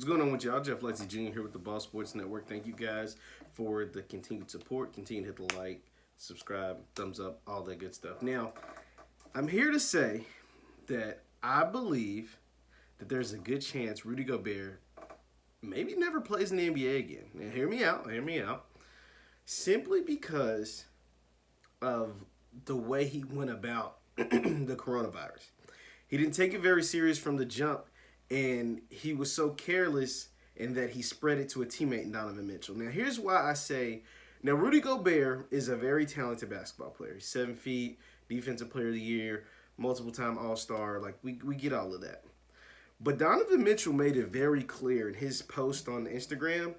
What's going on with y'all? Jeff Lightsy Jr. here with the Ball Sports Network. Thank you guys for the continued support. Continue to hit the like, subscribe, thumbs up, all that good stuff. Now, I'm here to say that I believe that there's a good chance Rudy Gobert maybe never plays in the NBA again. Now, hear me out. Simply because of the way he went about the coronavirus. He didn't take it very serious from the jump. And he was so careless in that he spread it to a teammate, Donovan Mitchell. Now, here's why I say, now, Rudy Gobert is a very talented basketball player. He's 7 feet, defensive player of the year, multiple-time All-Star. Like, we get all of that. But Donovan Mitchell made it very clear in his post on Instagram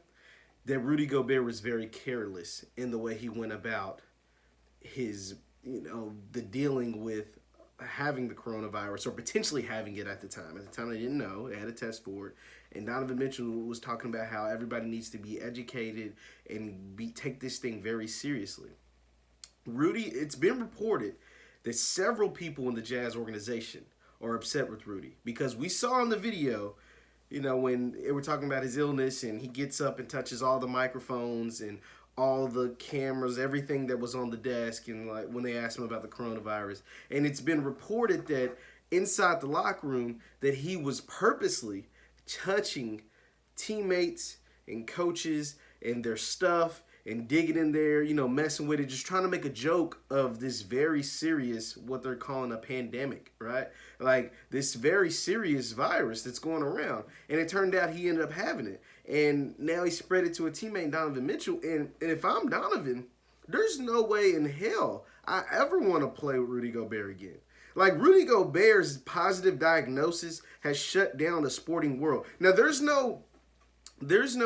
that Rudy Gobert was very careless in the way he went about his, the dealing with having the coronavirus or potentially having it at the time. At the time, they didn't know. They had a test for it. And Donovan Mitchell was talking about how everybody needs to be educated and take this thing very seriously. Rudy, it's been reported that several people in the Jazz organization are upset with Rudy because we saw in the video, when they were talking about his illness and he gets up and touches all the microphones and all the cameras, everything that was on the desk, and like when they asked him about the coronavirus. And it's been reported that inside the locker room that he was purposely touching teammates and coaches and their stuff and digging in there, messing with it, just trying to make a joke of this very serious, what they're calling a pandemic, right? Like this very serious virus that's going around. And it turned out he ended up having it. And now he spread it to a teammate, Donovan Mitchell. And if I'm Donovan, there's no way in hell I ever want to play with Rudy Gobert again. Like, Rudy Gobert's positive diagnosis has shut down the sporting world. Now, there's no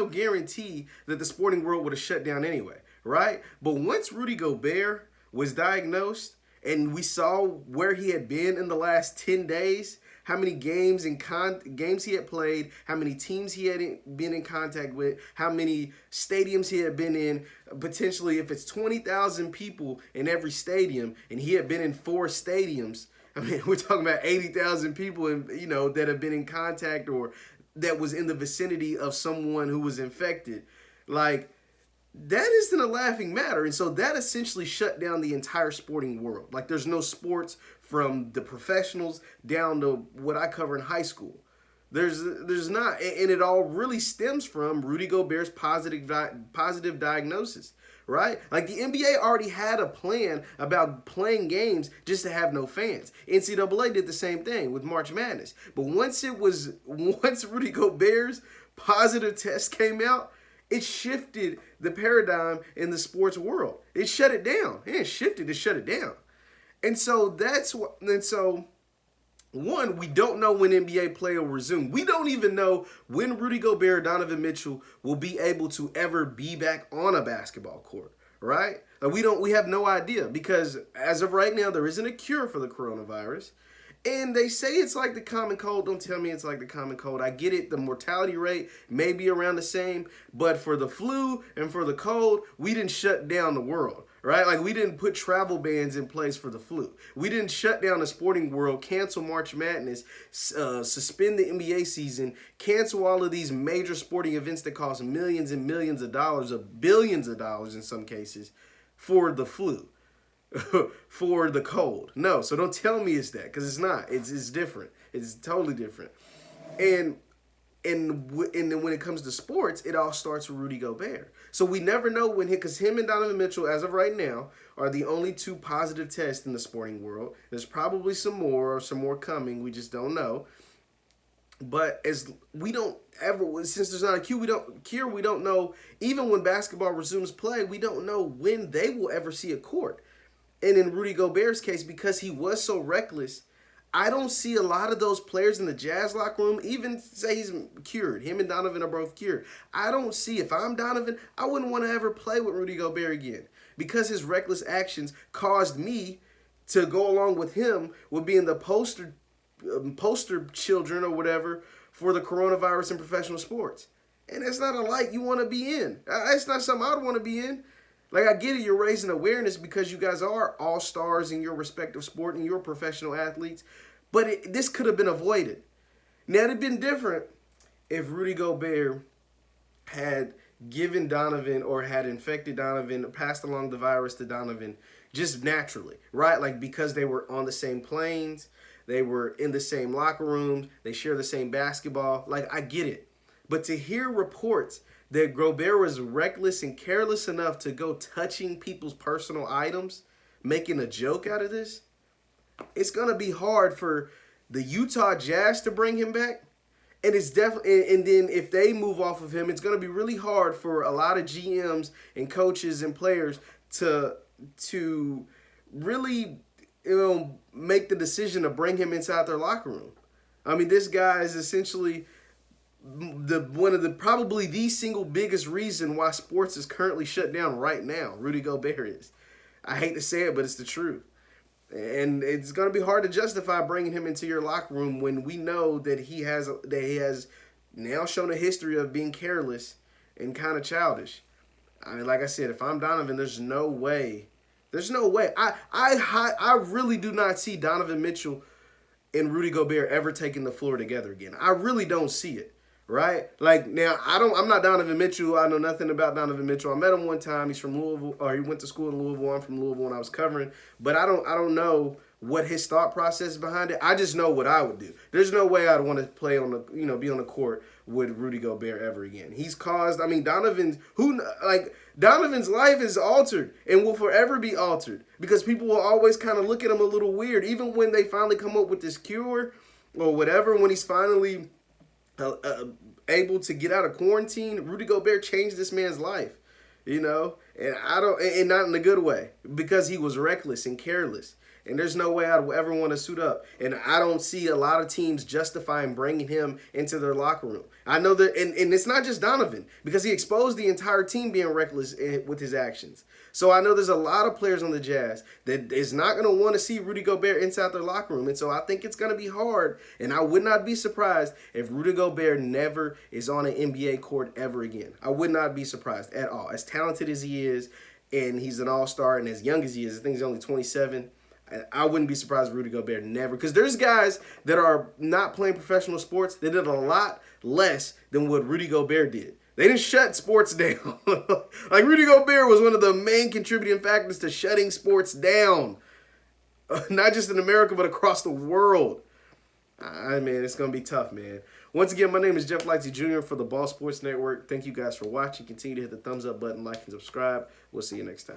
guarantee that the sporting world would have shut down anyway, right? But once Rudy Gobert was diagnosed and we saw where he had been in the last 10 days, how many games he had played, how many teams he had been in contact with, how many stadiums he had been in, potentially if it's 20,000 people in every stadium and he had been in 4 stadiums, I mean, we're talking about 80,000 people that have been in contact or that was in the vicinity of someone who was infected. Like, that isn't a laughing matter. And so that essentially shut down the entire sporting world. Like, there's no sports from the professionals down to what I cover in high school. There's not, and it all really stems from Rudy Gobert's positive diagnosis, right? Like, the NBA already had a plan about playing games just to have no fans. NCAA did the same thing with March Madness. But once Rudy Gobert's positive test came out, it shifted the paradigm in the sports world. It shut it down. It shut it down. And so one, we don't know when NBA play will resume. We don't even know when Rudy Gobert, Donovan Mitchell will be able to ever be back on a basketball court, right? We have no idea because as of right now, there isn't a cure for the coronavirus. And they say it's like the common cold. Don't tell me it's like the common cold. I get it. The mortality rate may be around the same. But for the flu and for the cold, we didn't shut down the world, right? Like, we didn't put travel bans in place for the flu. We didn't shut down the sporting world, cancel March Madness, suspend the NBA season, cancel all of these major sporting events that cost millions and millions of dollars, or billions of dollars in some cases, for the flu. For the cold. No, so don't tell me it's that, because it's not. It's different. It's totally different. And then when it comes to sports, it all starts with Rudy Gobert. So we never know when because him and Donovan Mitchell, as of right now, are the only 2 positive tests in the sporting world. There's probably some more coming. We just don't know. But as we don't ever, since there's not a cure, we don't know. Even when basketball resumes play, we don't know when they will ever see a court. And in Rudy Gobert's case, because he was so reckless, I don't see a lot of those players in the Jazz locker room, even say he's cured. Him and Donovan are both cured. I don't see, if I'm Donovan, I wouldn't want to ever play with Rudy Gobert again because his reckless actions caused me to go along with him with being the poster children or whatever for the coronavirus in professional sports. And that's not a light you want to be in. That's not something I'd want to be in. Like, I get it, you're raising awareness because you guys are all-stars in your respective sport and you're professional athletes, but this could have been avoided. Now, it'd been different if Rudy Gobert had given Donovan or had infected Donovan, passed along the virus to Donovan just naturally, right? Like because they were on the same planes, they were in the same locker rooms, they share the same basketball. Like I get it. But to hear reports that Gobert was reckless and careless enough to go touching people's personal items, making a joke out of this, it's going to be hard for the Utah Jazz to bring him back. And it's definitely, and then if they move off of him, it's going to be really hard for a lot of GMs and coaches and players to really, make the decision to bring him inside their locker room. I mean, this guy is essentially probably the single biggest reason why sports is currently shut down right now. Rudy Gobert is. I hate to say it, but it's the truth. And it's going to be hard to justify bringing him into your locker room when we know that he has now shown a history of being careless and kind of childish. I mean, like I said, if I'm Donovan, there's no way. There's no way. I really do not see Donovan Mitchell and Rudy Gobert ever taking the floor together again. I really don't see it. Right? Like now, I'm not Donovan Mitchell. I know nothing about Donovan Mitchell. I met him one time. He's from Louisville, or he went to school in Louisville. I'm from Louisville when I was covering. But I don't know what his thought process is behind it. I just know what I would do. There's no way I'd want to play on the, be on the court with Rudy Gobert ever again. He's caused, Donovan's life is altered and will forever be altered because people will always kind of look at him a little weird, even when they finally come up with this cure or whatever, when he's finally able to get out of quarantine. Rudy Gobert changed this man's life, and not in a good way because he was reckless and careless. And there's no way I'd ever want to suit up. And I don't see a lot of teams justifying bringing him into their locker room. I know that, and it's not just Donovan, because he exposed the entire team being reckless with his actions. So I know there's a lot of players on the Jazz that is not going to want to see Rudy Gobert inside their locker room. And so I think it's going to be hard, and I would not be surprised if Rudy Gobert never is on an NBA court ever again. I would not be surprised at all. As talented as he is, and he's an all-star, and as young as he is, I think he's only 27, I wouldn't be surprised if Rudy Gobert never, because there's guys that are not playing professional sports that did a lot less than what Rudy Gobert did. They didn't shut sports down. Like Rudy Gobert was one of the main contributing factors to shutting sports down, not just in America but across the world. Man, it's gonna be tough, man. Once again, my name is Jeff Lightsy Jr. for the Ball Sports Network. Thank you guys for watching. Continue to hit the thumbs up button, like, and subscribe. We'll see you next time.